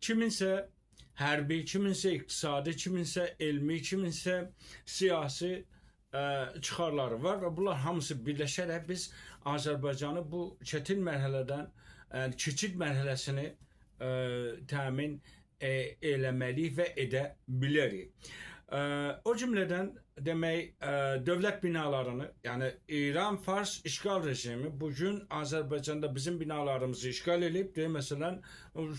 kiminsə hərbi, kiminsə iqtisadi, kiminsə elmi, kiminsə siyasi çıxarları var və bunlar hamısı birləşərək biz Azərbaycanı bu çətin mərhələdən, keçid mərhələsini təmin eləməliyik və edə bilərik. O cümlədən demək dövlət binalarını, yəni İran Fars işgal rejimi bugün Azərbaycanda bizim binalarımızı işgal edib, məsələn,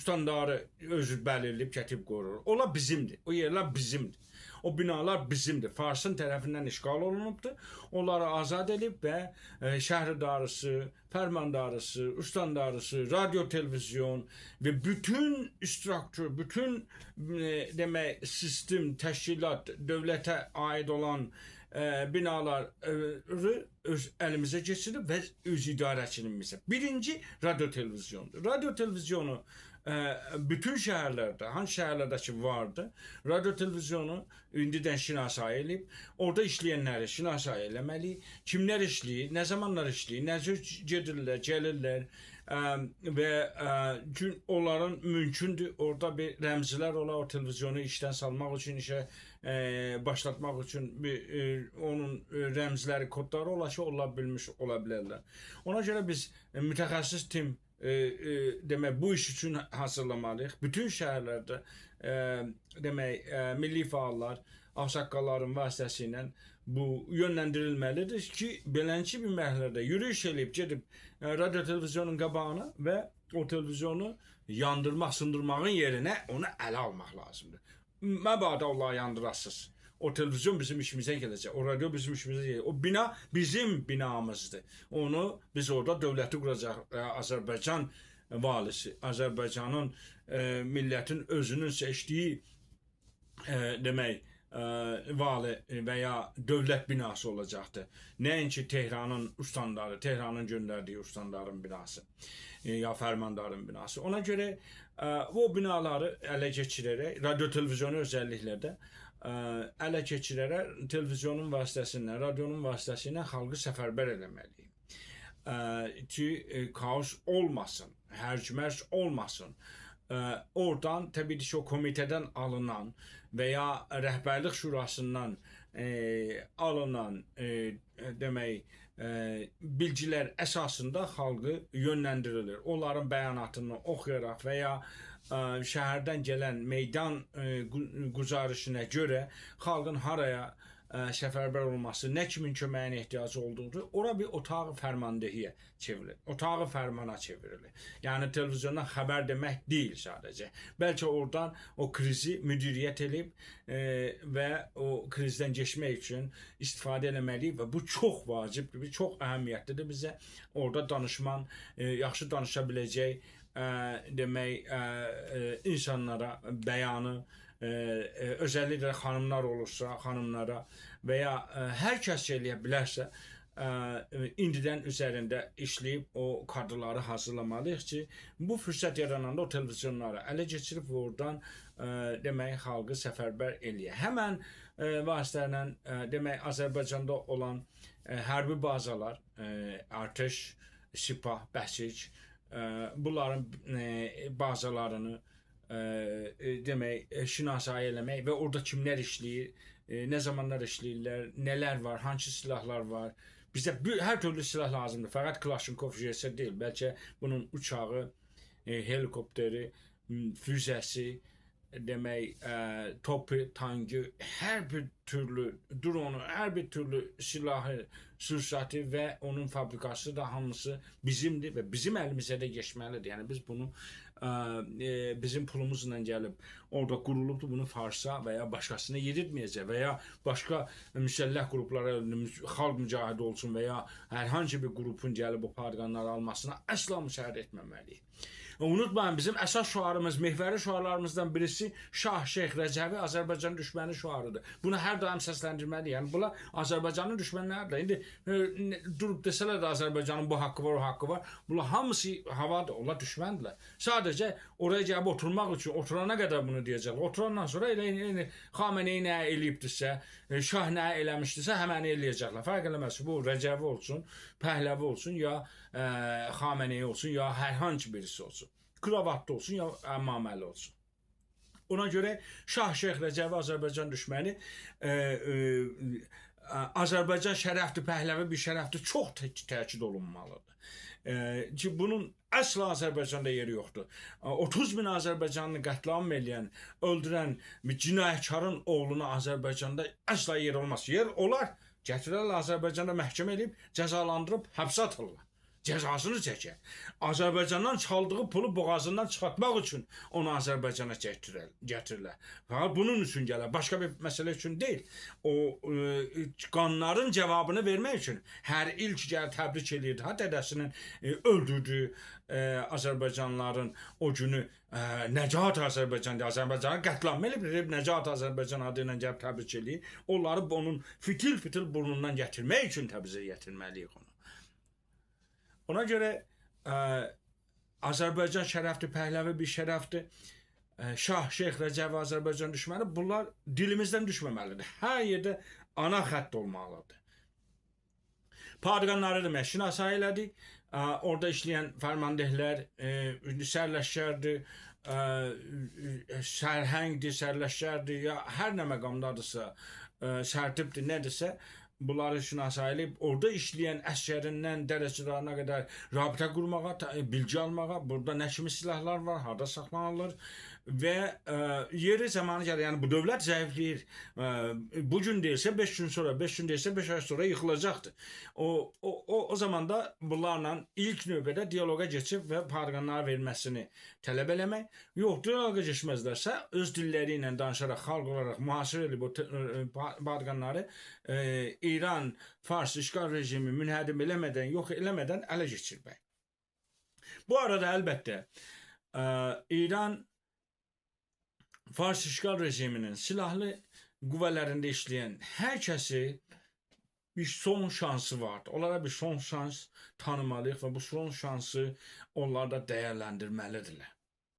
standarı özü bəlirləyib, kətib qorur. Ola bizimdir, o yerlər bizimdir. O binalar bizimdir. Farsın tərəfindən işgal olunubdur. Onları azad edib və şəhridarısı, fərmandarısı, ustandarısı, radyo, televizyon və bütün struktur, bütün demək sistem, təşkilat, dövlətə aid olan binaları öz əlimizə keçirib və öz idarəçilimizə. Birinci radyo televizyondur. Radyo televizyonu bütün şəhərlərdə, hansı şəhərlərdə ki vardı, radyo televizyonu indidən şinasayı edib, orada işləyənləri şinasayı eləməli, kimlər işləyir, nə zamanlar işləyir, necə gedirlər, gəlirlər və onların mümkündür orada bir rəmzilər ola, o televizyonu işdən salmaq üçün, işə başlatmaq üçün onun rəmzləri, kodları ola ki, ola bilmiş ola bilərlər. Ona görə biz mütəxəssis tim demək bu iş üçün hazırlamalıyıq. Bütün şəhərlərdə demək milli fəallar, ağsaqqalların vasitəsilə bu yönləndirilməlidir ki, beləncə bir mərhələdə yürüyüş edib gedib radyo televizyonun qabağına və o televizyonu yandırmaq, sındırmağın yerinə onu ələ almaq lazımdır. Məbadə onları yandırasınız. O televizyon bizim işimizə gələcək, o radyo bizim işimizə gələcək. O bina bizim binamızdır. Onu biz orada dövləti quracaq. Azərbaycan valisi, Azərbaycanın millətin özünün seçdiyi demək vali və ya dövlət binası olacaqdır. Nəinki Tehranın ustandarı, Tehranın göndərdiyi ustandarın binası ya fərmandarın binası. Ona görə o binaları ələ keçirərək, radyo televizyonu özəlliklə də ələ keçirərək televizyonun vasitəsilə, radyonun vasitəsilə xalqı səfərbər eləməliyik. Ki kaos olmasın, hərc-mərc olmasın. Oradan təbii ki o komitədən alınan və ya rəhbərlik şurasından alınan demək bilgilər əsasında xalqı yönləndirilir. Onların bəyanatını oxuyaraq və ya şəhərdən gələn meydan güzarışına görə xalqın haraya səfərbər olması, nə kimin köməyinə ehtiyacı olduğudur, ora bir otağı fərmandəhiyə çevrilir. Otağı fərmana çevrilir. Yəni televizyondan xəbər demək deyil sadəcə. Bəlkə oradan o krizi müdiriyyət edib və o krizdən keçmək üçün istifadə eləməliyik və bu çox vacibdir, çox əhəmiyyətlidir bizə. Orada danışman, yaxşı danışa biləcək demək insanlara bəyanı, özəlliklə xanımlar olursa, xanımlara və ya hər kəs eləyə bilərsə, indidən üzərində işləyib o kadrları hazırlamalıyıq ki, bu fürsət yarananda o televizyonları ələ keçirib və oradan demək xalqı səfərbər eləyə. Həmən vasitələ demək Azərbaycanda olan hərbi bazalar, artış, sipah, bəsic, bunların bazalarını demək şinasayı eləmək və orada kimlər işləyir, nə zamanlar işləyirlər, nələr var, hansı silahlar var. Bizə hər türlü silah lazımdır. Fəqət Klashenkov JS deyil, bəlkə bunun uçağı, helikopteri, füzəsi, demək topu, tankı, hər bir türlü dronu, hər bir türlü silahı, sursatı və onun fabrikası da hamısı bizimdir və bizim əlimizə də geçməlidir. Yəni biz bunu bizim pulumuzla gəlib orada qurulubdur, bunu Farsa və ya başqasına yedirtməyəcək və ya başqa müsəlləh qruplara, xalq mücahidi olsun və ya hər hansı bir qrupun gəlib o parqanları almasına əsla müsaade etməməliyik. Unutmayın, bizim əsas şüarımız, mehvəri şüarlarımızdan birisi Şah Şeyx Rəcəvi Azərbaycan düşməni şüarıdır. Bunu hər daim səsləndirməliyik. Yəni bunlar Azərbaycanın düşmənləridir. İndi durub desələr də Azərbaycanın bu haqqı var, o haqqı var. Bunlar hamısı havadır, onlar düşməndirlər. Sadəcə oraya gəlib oturmaq üçün, oturana qədər bunu deyəcəklər. Oturandan sonra elə Xameneyi nə eləyibdirsə, Şah nə eləmişdirsə, həmən eləyəcəklər. Fərq eləməz ki, bu Rəcəvi olsun, Pəhləvi olsun, ya Xameneyi olsun, ya hər hansı birisi olsun. Kravatlı olsun, ya əmmaməli olsun. Ona göre Şah Şeyx Rəcəvi Azərbaycan düşməni Azərbaycan şərəfdir, pəhləvi bir şərəfdir, çox təkid olunmalıdır. Ki bunun əsla Azərbaycanda yeri yoxdur. 30 bin Azərbaycanlı qətlam eləyən, öldürən bir cinayətkarın oğluna Azərbaycanda əsla yer olmaz. Yer olar, gətirərlər Azərbaycanda məhkəmə edib, cəzalandırıb, həbsə atırlar. Cəzasını çəkər. Azərbaycandan çaldığı pulu boğazından çıxartmaq üçün onu Azərbaycana gətirirlər. Fakat bunun üçün gələr. Başqa bir məsələ üçün deyil. O qanların cavabını vermək üçün hər il ki gəlir təbrik edirdi. Ha dədəsinin öldürdüyü Azərbaycanlıların o günü Nəcat Azərbaycan'da Azərbaycan'a qətlam edib Nəcat Azərbaycan adı ilə gəlib təbrik edir. Onları onun fitil burnundan gətirmək üçün təbrizə gətirməliyik onu. Ona göre Azərbaycan şərəfdir, pəhləvi bir şərəfdir. Şah Şeyx Rəcəvi Azərbaycan düşməni bunlar dilimizdən düşməməlidir. Hər yerdə ana xətt olmalıdır. Padğanları da məşinasa elədik. Orada işləyən fərmandehlər sərləşkərdir, sərhəngdir, sərləşkərdir ya hər nə məqamdadırsa, sərtibdir, nədirsə bunları şünasa eləyib, orada işləyən əskərindən dərəcələrine qədər rabitə qurmağa, bilgi almağa, burada nə kimi silahlar var, harada saxlanılır və yeri zamanı gəlir. Yəni bu dövlət zəifləyir. Bu gün deyilsə 5 gün sonra, 5 gün deyilsə 5 ay sonra yıxılacaqdır. O zaman da bunlarla ilk növbədə diyaloqa keçib və padğanlara verilməsini tələb eləmək. Yox, diyaloqa keçməzlərsə öz dilləri ilə danışaraq, xalq olaraq mühasirə edib o padğanları İran, Fars işgal rejimi münhədim eləmədən, yox eləmədən ələ keçirmək. Bu arada əlbəttə İran Fars işgal rejiminin silahlı qüvvələrində işləyən hər kəsi bir son şansı vardır. Onlara bir son şans tanımalıyıq və bu son şansı onlar da dəyərləndirməlidirlər.